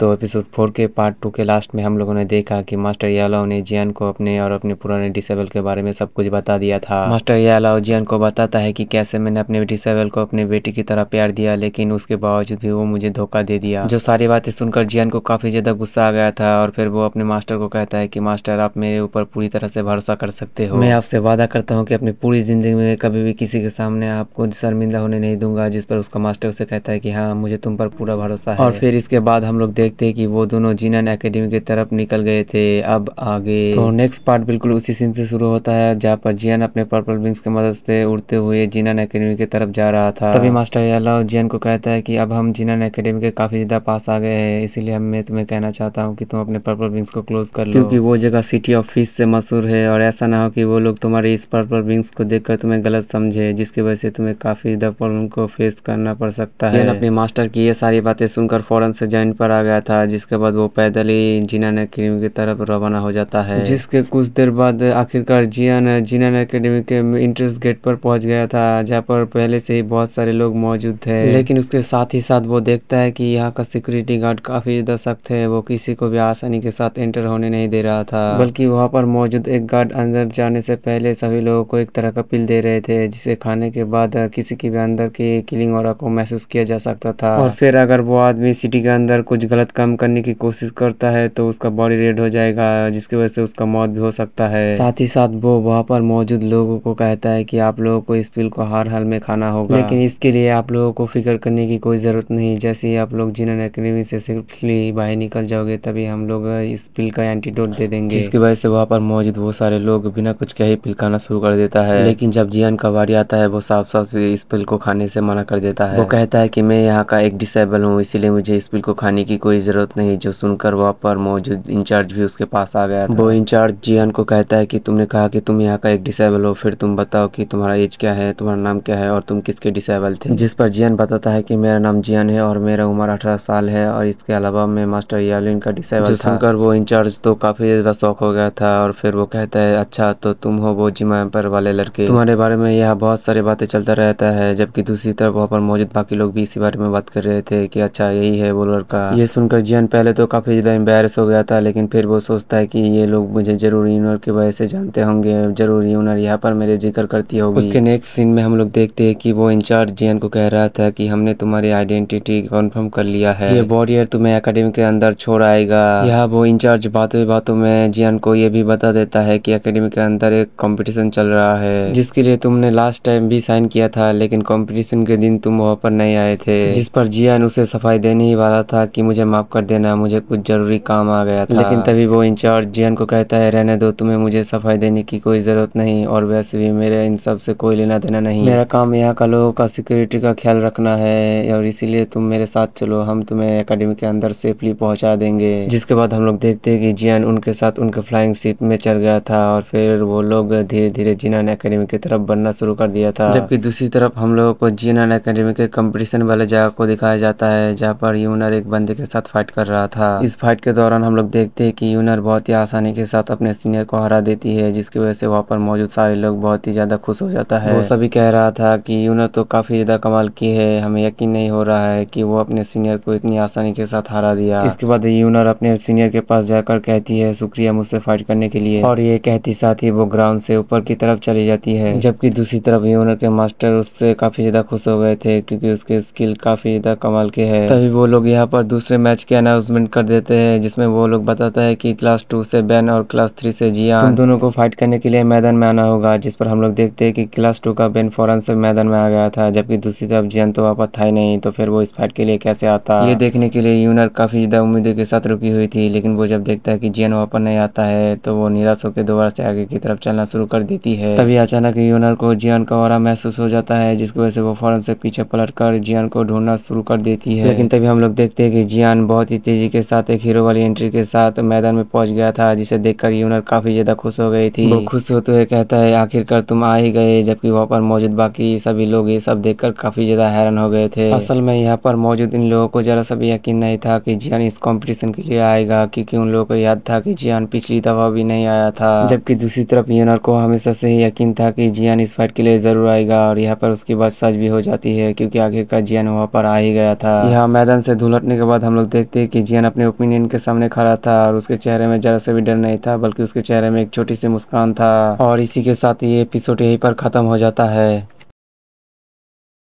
तो एपिसोड 4 के पार्ट 2 के लास्ट में हम लोगों ने देखा कि मास्टर यालाओ ने जियान को अपने और अपने पुराने डिसेबल के बारे में सब कुछ बता दिया था। मास्टर यालाओ जियान को बताता है कि कैसे मैंने अपने डिसेबल को अपने बेटी की तरह प्यार दिया, लेकिन उसके बावजूद भी वो मुझे धोखा दे दिया। जो सारी बातें सुनकर जियान को काफी ज्यादा गुस्सा आ गया था और फिर वो अपने मास्टर को कहता है कि मास्टर, आप मेरे ऊपर पूरी तरह से भरोसा कर सकते हो। मैं आपसे वादा करता हूँ कि अपनी पूरी जिंदगी में कभी भी किसी के सामने आपको शर्मिंदा होने नहीं दूंगा। जिस पर उसका मास्टर उसे कहता है कि हाँ, मुझे तुम पर पूरा भरोसा है। और फिर इसके बाद हम लोग देखते हैं कि वो दोनों जिनन एकेडमी की तरफ निकल गए थे। अब आगे तो नेक्स्ट पार्ट बिल्कुल उसी सीन से शुरू होता है जहाँ पर जियान अपने पर्पल विंग्स की मदद से उड़ते हुए जिनन एकेडमी की तरफ जा रहा था। तभी मास्टर यालाओ जियान को कहता है कि अब हम जिनन एकेडमी के काफी ज्यादा पास आ गए हैं, इसीलिए मैं तुम्हें कहना चाहता हूँ कि तुम अपने पर्पल विंग्स को क्लोज कर लो, क्योंकि वो जगह सिटी ऑफ फिश से मशहूर है और ऐसा ना हो कि वो लोग तुम्हारे इस पर्पल विंग्स को देखकर तुम्हें गलत समझे, जिसकी वजह से तुम्हें काफी ज्यादा प्रॉब्लम को फेस करना पड़ सकता है। अपने मास्टर की ये सारी बातें सुनकर फौरन से जॉइन पर आ गया था, जिसके बाद वो पैदल ही जिनन एकेडमी की तरफ रवाना हो जाता है। जिसके कुछ देर बाद आखिरकार जिनन एकेडमी के एंट्रेंस गेट पर पहुंच गया था, जहाँ पर पहले से ही बहुत सारे लोग मौजूद थे। लेकिन उसके साथ ही साथ वो देखता है कि यहाँ का सिक्योरिटी गार्ड काफी ज्यादा सख्त है, वो किसी को भी आसानी के साथ एंटर होने नहीं दे रहा था, बल्कि वहाँ पर मौजूद एक गार्ड अंदर जाने से पहले सभी लोगों को एक तरह का पिल दे रहे थे, जिसे खाने के बाद किसी की भी अंदर की किलिंग ऑरा को महसूस किया जा सकता था। और फिर अगर वो आदमी सिटी के अंदर कुछ गलत काम करने की कोशिश करता है तो उसका बॉडी रेड हो जाएगा, जिसकी वजह से उसका मौत भी हो सकता है। साथ ही साथ वो वहाँ पर मौजूद लोगों को कहता है कि आप लोगों को इस पिल को हर हाल में खाना होगा, लेकिन इसके लिए आप लोगों को फिक्र करने की कोई जरूरत नहीं। जैसे ही आप लोग जिनन एकेडमी से सेफली बाहर निकल जाओगे, तभी हम लोग इस पिल का एंटीडोट दे देंगे, जिसकी वजह से वहाँ पर मौजूद वो सारे लोग बिना कुछ कहे पिल खाना शुरू कर देता है। लेकिन जब जियान का बारी आता है, वो साफ साफ इस पिल को खाने से मना कर देता है। वो कहता है कि मैं यहाँ का एक डिसेबल हूँ, इसीलिए मुझे इस पिल को खाने की कोई जरूरत नहीं। जो सुनकर वहाँ पर मौजूद इंचार्ज भी उसके पास आ गया था। वो इंचार्ज जियान को कहता है कि तुमने कहा कि तुम यहाँ का एक डिसेबल हो, फिर तुम बताओ कि तुम्हारा एज क्या है, तुम्हारा नाम क्या है और तुम किसके डिसेबल थे। जिस पर जियान बताता है कि मेरा नाम जियान है और मेरा उम्र 18 साल है और इसके अलावा मैं मास्टर यालिन का डिसेबल था। सुनकर वो इंचार्ज तो काफी ज्यादा शौक हो गया था और फिर वो कहता है, अच्छा तो तुम हो वो जिमा एम्पायर वाले लड़के, तुम्हारे बारे में यहाँ बहुत सारी बातें चलता रहता है। जबकि दूसरी तरफ वहाँ पर मौजूद बाकी लोग भी इसी बारे में बात कर रहे थे कि अच्छा यही है वो लड़का। ये सुनकर जियान पहले तो काफी ज्यादा एम्बैरेस हो गया था, लेकिन फिर वो सोचता है कि ये लोग मुझे जरूर यूनर की वजह से जानते होंगे, जरूर यूनर यहाँ पर मेरे जिक्र करती होगी। उसके नेक्स्ट सीन में हम लोग देखते हैं कि वो इंचार्ज जियान को कह रहा था कि हमने तुम्हारी आइडेंटिटी कंफर्म कर लिया है, ये वॉरियर तुम्हें एकेडमी के अंदर छोड़ आएगा। यहाँ वो इंचार्ज बातों बातों में जियान को ये भी बता देता है कि एकेडमी के अंदर एक कंपटीशन चल रहा है, जिसके लिए तुमने लास्ट टाइम भी साइन किया था, लेकिन कंपटीशन के दिन तुम वहाँ पर नहीं आए थे। जिस पर जियान उसे सफाई देने ही वाला था कि मुझे माफ कर देना, मुझे कुछ जरूरी काम आ गया था। लेकिन तभी वो इंचार्ज जियान को कहता है, रहने दो, तुम्हें मुझे सफाई देने की कोई जरूरत नहीं और वैसे भी मेरे इन सब से कोई लेना देना नहीं। मेरा काम यहाँ का लोगों का सिक्योरिटी का ख्याल रखना है और इसीलिए तुम मेरे साथ चलो, हम तुम्हें एकेडमी के अंदर सेफली पहुंचा देंगे। जिसके बाद हम लोग देखते हैं कि जियान उनके साथ उनके फ्लाइंग शिप में चढ़ गया था और फिर वो लोग धीरे धीरे जिनन एकेडमी की तरफ बढ़ना शुरू कर दिया था। जबकि दूसरी तरफ हम लोगों को जिनन एकेडमी के कंपटीशन वाले जगह को दिखाया जाता है, जहाँ पर यूनर एक बंदे के साथ फाइट कर रहा था। इस फाइट के दौरान हम लोग देखते हैं कि यूनर बहुत ही आसानी के साथ अपने सीनियर को हरा देती है, जिसकी वजह से वहाँ पर मौजूद सारे लोग बहुत ही ज्यादा खुश हो जाता है। वो सभी कह रहा था कि यूनर तो काफी ज्यादा कमाल की है, हमें यकीन नहीं हो रहा है कि वो अपने सीनियर को इतनी आसानी के साथ हरा दिया। इसके बाद यूनर अपने सीनियर के पास जाकर कहती है, शुक्रिया मुझसे फाइट करने के लिए, और ये कहती साथ ही वो ग्राउंड से ऊपर की तरफ चली जाती है। जबकि दूसरी तरफ यूनर के मास्टर उससे काफी ज्यादा खुश हो गए थे, क्योंकि उसके स्किल काफी ज्यादा कमाल के है। तभी वो लोग यहाँ पर दूसरे मैच की अनाउंसमेंट कर देते हैं, जिसमें वो लोग बताता है कि क्लास 2 से बेन और क्लास 3 से जियान, तुम दोनों को फाइट करने के लिए मैदान में आना होगा। जिस पर हम लोग देखते हैं कि क्लास 2 का बेन फौरन से मैदान में आ गया था, जबकि दूसरी तरफ जियान तो वहाँ पर था ही नहीं, तो फिर वो इस फाइट के लिए कैसे आता। ये देखने के लिए यूनर काफी ज्यादा उम्मीदों के साथ रुकी हुई थी, लेकिन वो जब देखता है कि जियान वहाँ पर नहीं आता है तो वो निराश होकर दोबारा से आगे की तरफ चलना शुरू कर देती है। तभी अचानक यूनर को जियान का ऑरा महसूस हो जाता है, जिसकी वजह से वो फौरन से पीछे पलट कर जियान को ढूंढना शुरू कर देती है। लेकिन तभी हम लोग देखते हैं कि जियान बहुत ही तेजी के साथ एक हीरो वाली एंट्री के साथ मैदान में पहुंच गया था, जिसे देखकर यूनर काफी ज्यादा खुश हो गई थी। वो खुश होते हुए कहता है, आखिरकार तुम आ ही गए। जबकि वहाँ पर मौजूद बाकी सभी लोग ये सब देखकर काफी ज्यादा हैरान हो गए थे। असल में यहाँ पर मौजूद इन लोगों को जरा सा भी यकीन नहीं था कि जियान इस कंपटीशन के लिए आएगा, क्योंकि उन लोगों को याद था कि जियान पिछली दफा भी नहीं आया था। जबकि दूसरी तरफ यूनर को हमेशा से ही यकीन था कि जियान इस फाइट के लिए जरूर आएगा, और यहाँ पर उसकी बात सच भी हो जाती है, क्योंकि आखिरकार जियान वहाँ पर आ ही गया था। यहाँ मैदान से धुलटने के बाद हम लोग देखते हैं कि जियान अपने ओपिनियन के सामने खड़ा था और उसके चेहरे में जरा से भी डर नहीं था, बल्कि उसके चेहरे में एक छोटी सी मुस्कान था। और इसी के साथ ये एपिसोड यहीं पर खत्म हो जाता है।